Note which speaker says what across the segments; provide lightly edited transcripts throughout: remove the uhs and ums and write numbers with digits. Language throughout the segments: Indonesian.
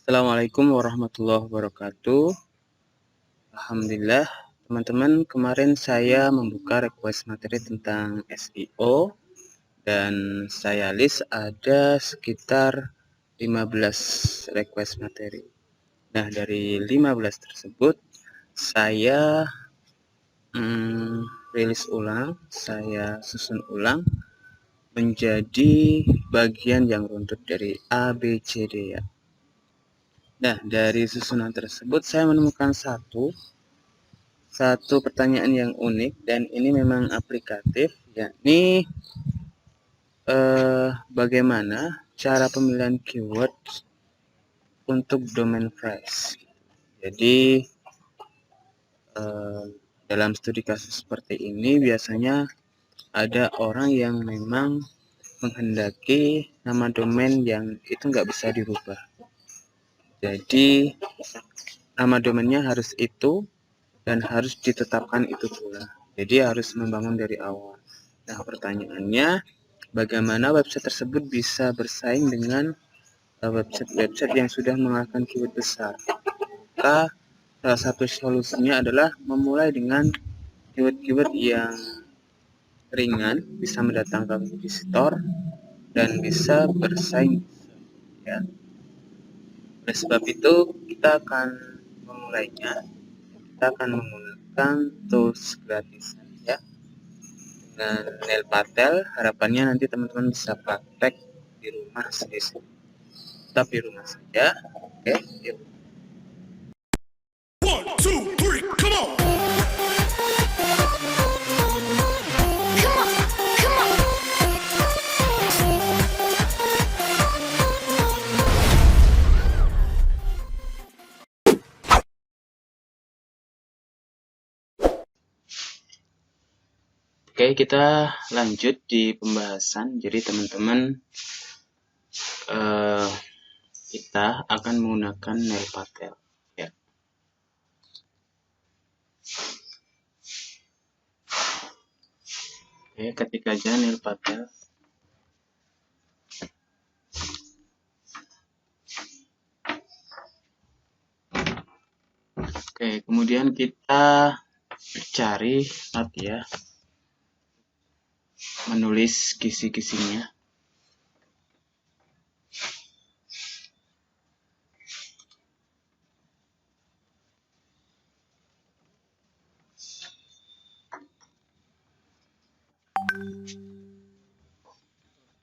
Speaker 1: Assalamualaikum warahmatullahi wabarakatuh. Alhamdulillah, teman-teman, kemarin saya membuka request materi tentang SEO dan saya list ada sekitar 15 request materi. Nah, dari 15 tersebut saya rilis ulang, saya susun ulang menjadi bagian yang runtut dari A, B, C, D ya. Nah, dari susunan tersebut saya menemukan satu pertanyaan yang unik dan ini memang aplikatif, yakni bagaimana cara pemilihan keyword untuk domain phrase. Jadi dalam studi kasus seperti ini biasanya ada orang yang memang menghendaki nama domain yang itu nggak bisa dirubah. Jadi nama domainnya harus itu dan harus ditetapkan itu pula. Jadi harus membangun dari awal. Nah, pertanyaannya, bagaimana website tersebut bisa bersaing dengan website-website yang sudah mengeluarkan keyword besar? Maka salah satu solusinya adalah memulai dengan keyword-keyword yang ringan, bisa mendatangkan visitor dan bisa bersaing. Ya. Oleh sebab itu, kita akan memulainya. Kita akan menggunakan tools gratis ya. Dengan Neil Patel, harapannya nanti teman-teman bisa praktek di rumah sendiri. Tetap di rumah saja. Oke, yuk.
Speaker 2: One, two, three, come on!
Speaker 1: Oke, kita lanjut di pembahasan. Jadi teman-teman, kita akan menggunakan Neil Patel. Ya. Oke, ketik aja Neil Patel. Oke, kemudian kita cari ya, menulis kisi-kisinya.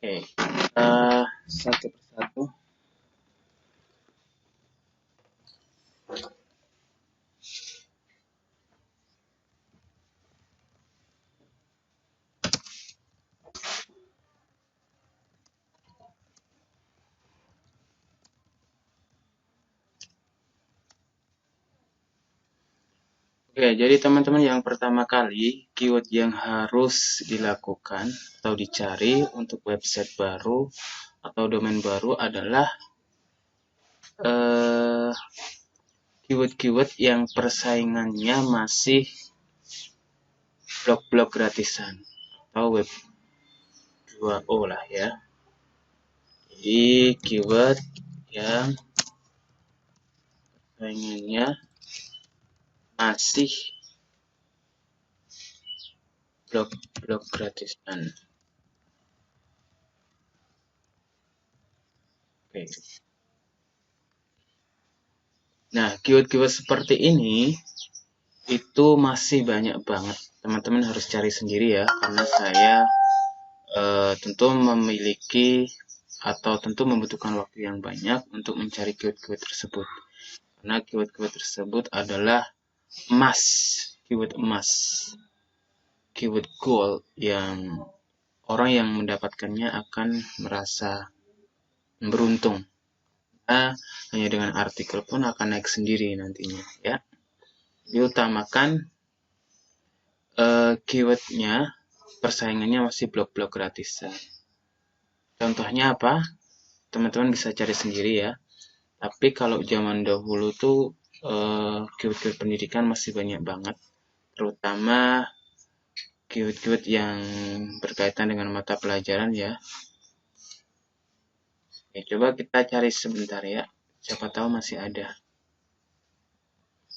Speaker 1: Oke, kita satu persatu. Oke, jadi teman-teman yang pertama kali keyword yang harus dilakukan atau dicari untuk website baru atau domain baru adalah keyword-keyword yang persaingannya masih blog-blog gratisan atau web 2O lah ya. Jadi keyword yang persaingannya masih blog-blog gratisan. Oke. Nah, keyword-keyword seperti ini itu masih banyak banget. Teman-teman harus cari sendiri ya, karena saya tentu memiliki atau tentu membutuhkan waktu yang banyak untuk mencari keyword-keyword tersebut. Karena keyword-keyword tersebut adalah emas, keyword emas, keyword gold yang orang yang mendapatkannya akan merasa beruntung. Nah, hanya dengan artikel pun akan naik sendiri nantinya ya. Diutamakan keywordnya persaingannya masih blog-blog gratisan. Contohnya apa? Teman-teman bisa cari sendiri ya. Tapi kalau zaman dahulu tuh keyword-keyword pendidikan masih banyak banget, terutama keyword-keyword yang berkaitan dengan mata pelajaran ya. Oke, coba kita cari sebentar ya. siapa tahu masih ada.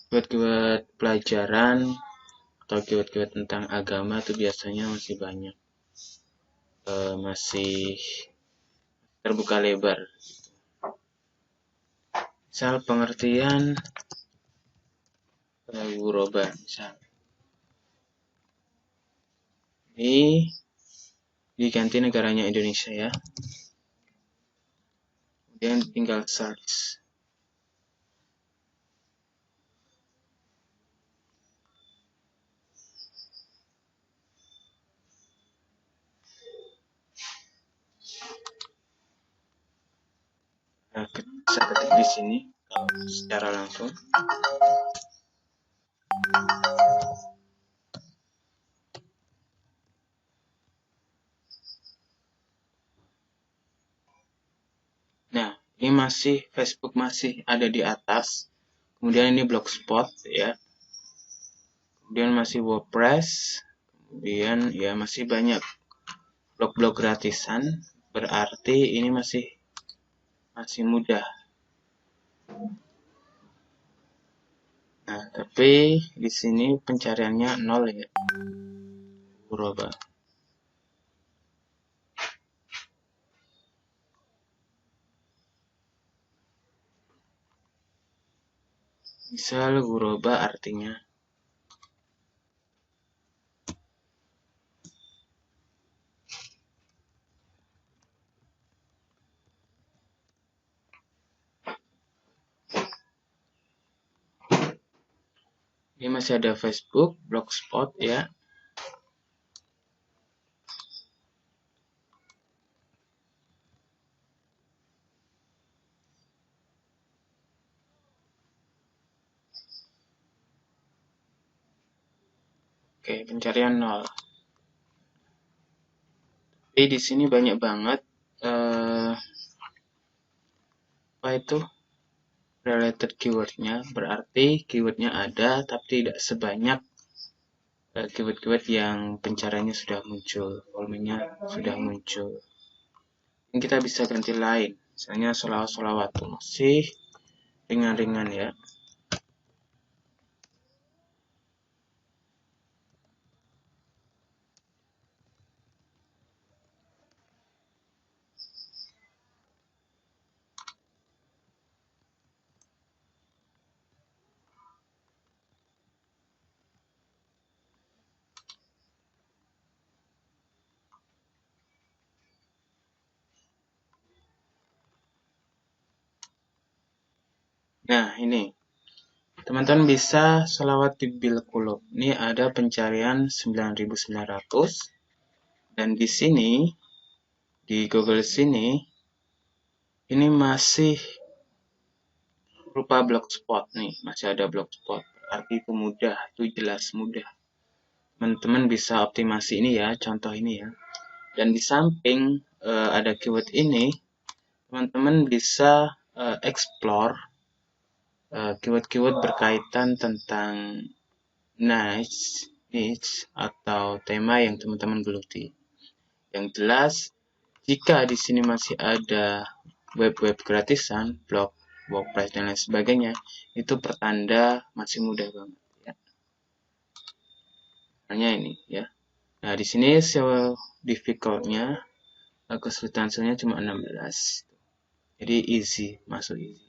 Speaker 1: Keyword-keyword pelajaran atau keyword-keyword tentang agama itu biasanya masih banyak, masih terbuka lebar. Misal pengertian guroba, misal ini diganti negaranya Indonesia ya, kemudian tinggal search. Nah, saya ketik di sini secara langsung. Nah, ini masih Facebook masih ada di atas. Kemudian ini Blogspot ya. Kemudian masih WordPress. Kemudian ya masih banyak blog-blog gratisan. Berarti ini masih mudah. Nah, tapi di sini pencariannya 0 ya. Guroba. Misal guroba artinya ini masih ada Facebook, Blogspot ya. Oke, pencarian 0. Tapi di sini banyak banget apa itu related keywordnya, berarti keywordnya ada tapi tidak sebanyak keyword-keyword yang pencariannya sudah muncul, volumenya sudah muncul. Ini kita bisa ganti lain, misalnya sholawat masih ringan-ringan ya. Nah, ini teman-teman bisa sholawat di bil qulub. Ini ada pencarian 9.900 dan di sini di Google sini ini masih berupa Blogspot nih, masih ada Blogspot. Berarti itu mudah, itu jelas mudah. Teman-teman bisa optimasi ini ya, contoh ini ya. Dan di samping ada keyword ini, teman-teman bisa explore keyword-keyword berkaitan tentang niche atau tema yang teman-teman geluti. Yang jelas, jika di sini masih ada web-web gratisan, blog, WordPress dan lain sebagainya, itu pertanda masih mudah banget ya. Hanya ini ya. Nah, di sini SEO difficult-nya kesulitan SEO-nya cuma 16. Jadi easy, masuk easy.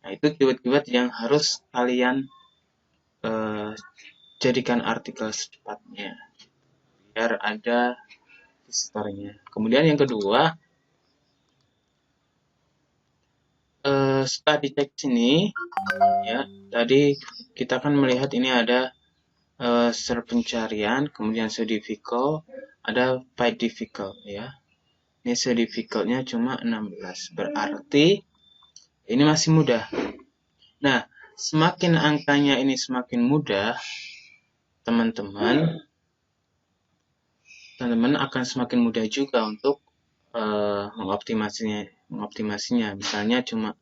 Speaker 1: Nah, itu keyword-keyword yang harus kalian jadikan artikel secepatnya biar ada visitornya. Kemudian yang kedua, setelah dicek sini ya, tadi kita kan melihat ini ada search pencarian, kemudian SEO difficult, ada paid difficult ya. Ini SEO difficult-nya cuma 16, berarti ini masih mudah. Nah, semakin angkanya ini semakin mudah, teman-teman akan semakin mudah juga untuk mengoptimasinya. Misalnya cuma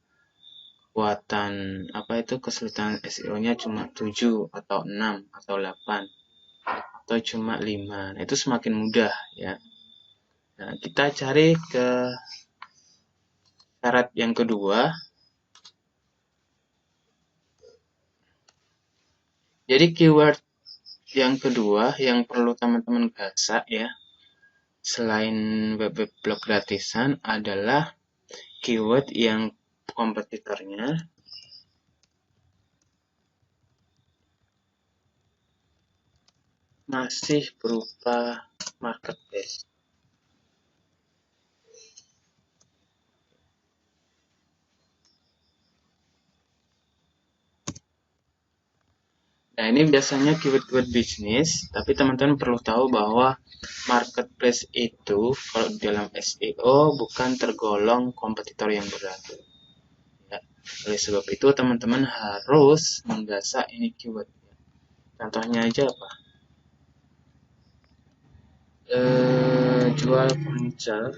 Speaker 1: kekuatan kesulitan SEO-nya cuma 7 atau 6 atau 8 atau cuma 5. Nah, itu semakin mudah ya. Nah, kita cari ke syarat yang kedua, Jadi keyword yang kedua yang perlu teman-teman gasak ya, selain web blog gratisan adalah keyword yang kompetitornya masih berupa marketplace. Nah, ini biasanya keyword-keyword bisnis, tapi teman-teman perlu tahu bahwa marketplace itu kalau di dalam SEO bukan tergolong kompetitor yang berat. Ya. Oleh sebab itu teman-teman harus menggasak ini keyword. Contohnya aja apa? Jual furniture.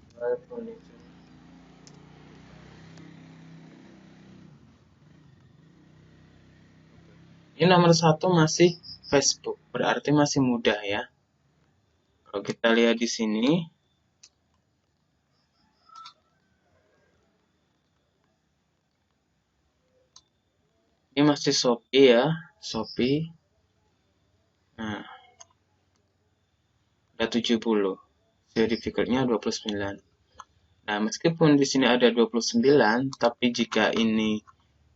Speaker 1: Jual furniture. Ini nomor satu masih Facebook, berarti masih mudah ya. Kalau kita lihat di sini, ini masih Shopee ya, Shopee. Nah, ada 70, certificate-nya 29. Nah, meskipun di sini ada 29, tapi jika ini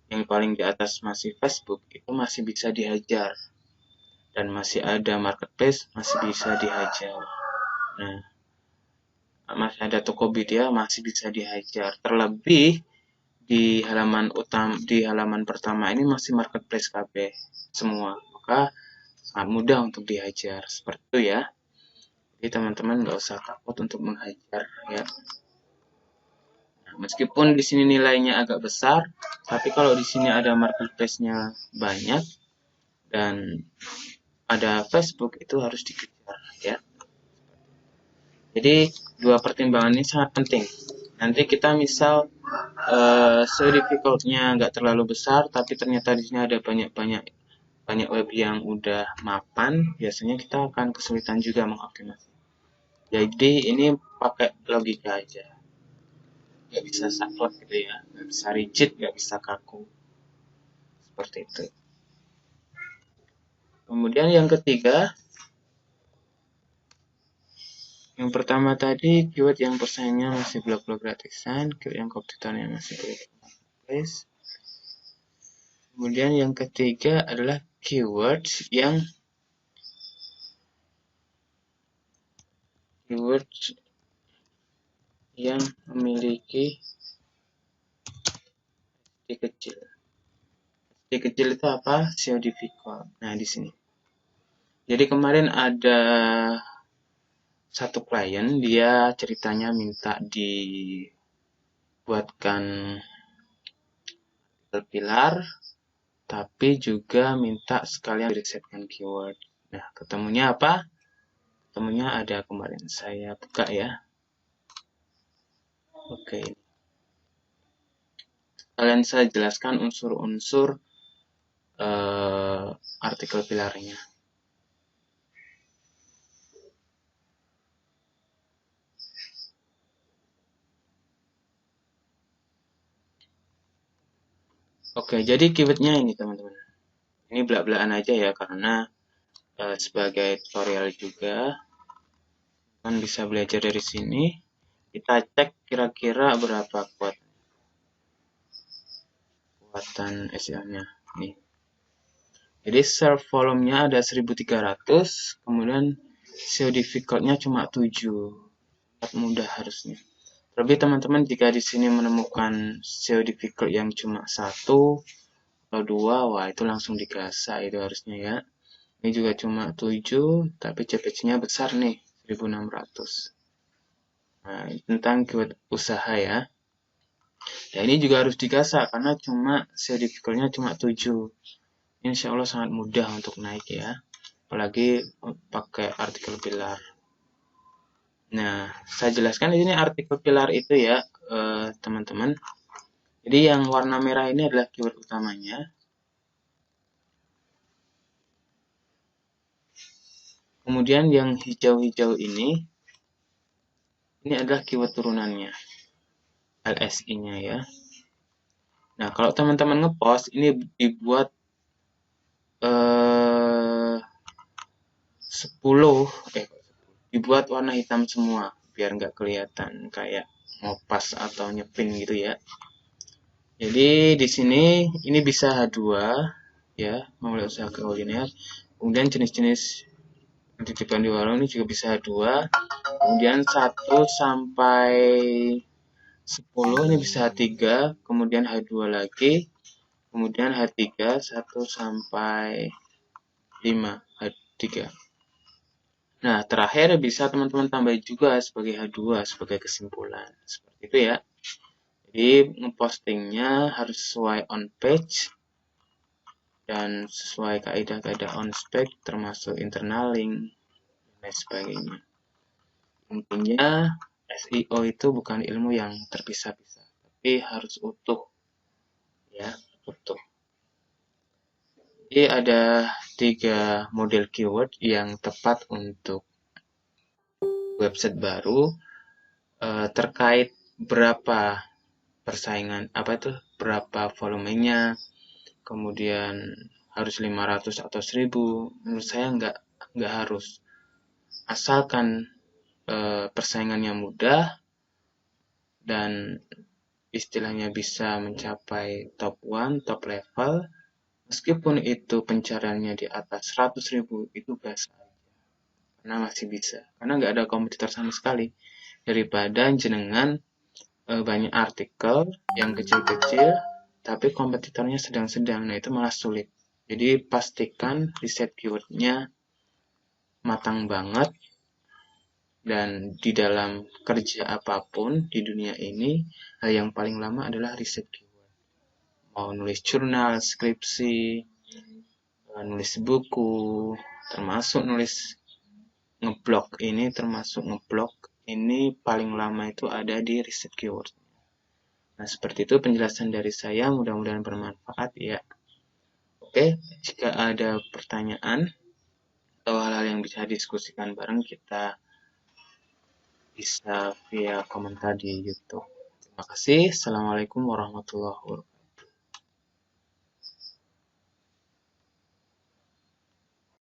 Speaker 1: yang paling di atas masih Facebook, itu masih bisa dihajar. Dan masih ada marketplace, masih bisa dihajar. Nah, masih ada Tokopedia, ya, masih bisa dihajar. Terlebih di halaman pertama ini masih marketplace KB semua. Maka sangat mudah untuk dihajar. Seperti itu ya. Jadi teman-teman nggak usah takut untuk menghajar ya. Nah, meskipun di sini nilainya agak besar, tapi kalau di sini ada marketplace-nya banyak dan ada Facebook itu harus dikejar ya. Jadi dua pertimbangan ini sangat penting. Nanti kita misal SEO difficult-nya nggak terlalu besar, tapi ternyata di sini ada banyak web yang udah mapan, biasanya kita akan kesulitan juga mengoptimasi. Jadi ini pakai logika aja, nggak bisa saklek gitu ya, nggak bisa rigid, nggak bisa kaku, seperti itu. Kemudian yang ketiga, yang pertama tadi keyword yang persaingannya masih blog-blog gratisan, keyword yang kompetitornya masih marketplace. Kemudian yang ketiga adalah keyword yang memiliki SD kecil. SD kecil itu apa? SEO difficult. Nah, di sini. Jadi kemarin ada satu klien, dia ceritanya minta dibuatkan pilar, tapi juga minta sekalian risetkan keyword. Nah, ketemunya apa? Ketemunya ada kemarin. Saya buka ya. Oke. Kalian saya jelaskan unsur-unsur artikel pilarnya. Oke, jadi keywordnya ini teman-teman. Ini belak-belakan aja ya, karena sebagai tutorial juga kan bisa belajar dari sini. Kita cek kira-kira berapa kuatan SEO-nya. Nih. Jadi serve volume-nya ada 1300, kemudian SEO difficult-nya cuma 7. Sangat mudah harusnya. Terlebih teman-teman jika di sini menemukan SEO difficult yang cuma 1 atau 2, wah itu langsung digasak itu harusnya ya. Ini juga cuma 7, tapi CPC-nya besar nih, 1600. Nah, tentang keyword usaha ya. Ya, ini juga harus digasak karena SEO difficult-nya cuma 7. Insya Allah sangat mudah untuk naik ya. Apalagi pakai artikel pilar. Nah, saya jelaskan di sini artikel pilar itu ya, teman-teman. Jadi yang warna merah ini adalah keyword utamanya. Kemudian yang hijau-hijau ini adalah keyword turunannya, LSI-nya ya. Nah, kalau teman-teman ngepost, ini dibuat 10 dibuat warna hitam semua biar nggak kelihatan kayak ngopas atau nyepin gitu ya. Jadi di sini ini bisa H2 ya, memulai usaha kuliner. Kemudian jenis-jenis titipan di warung ini juga bisa H2. Kemudian 1 sampai 10 ini bisa H3, kemudian H2 lagi, kemudian H3 1 sampai 5 H3. Nah, terakhir bisa teman-teman tambahin juga sebagai H2 sebagai kesimpulan. Seperti itu ya. Jadi ngepostingnya harus sesuai on page dan sesuai kaidah-kaidah on spec termasuk internal link dan lain sebagainya. Intinya SEO itu bukan ilmu yang terpisah-pisah, tapi harus utuh ya, utuh. Jadi ada 3 model keyword yang tepat untuk website baru terkait berapa persaingan berapa volumenya, kemudian harus 500 atau 1000. Menurut saya nggak harus, asalkan persaingannya mudah dan istilahnya bisa mencapai top 1, top level. Meskipun itu pencariannya di atas 100.000, itu biasa aja, karena masih bisa, karena nggak ada kompetitor sama sekali. Daripada jenengan banyak artikel yang kecil-kecil tapi kompetitornya sedang-sedang, nah itu malah sulit. Jadi pastikan riset keywordnya matang banget, dan di dalam kerja apapun di dunia ini, hal yang paling lama adalah riset keyword. Mau nulis jurnal, skripsi, nulis buku, termasuk nulis ngeblog ini paling lama itu ada di riset keyword. Nah, seperti itu penjelasan dari saya, mudah-mudahan bermanfaat ya. Oke, jika ada pertanyaan atau hal-hal yang bisa diskusikan bareng, kita bisa via komentar di YouTube. Terima kasih. Assalamualaikum warahmatullahi wabarakatuh.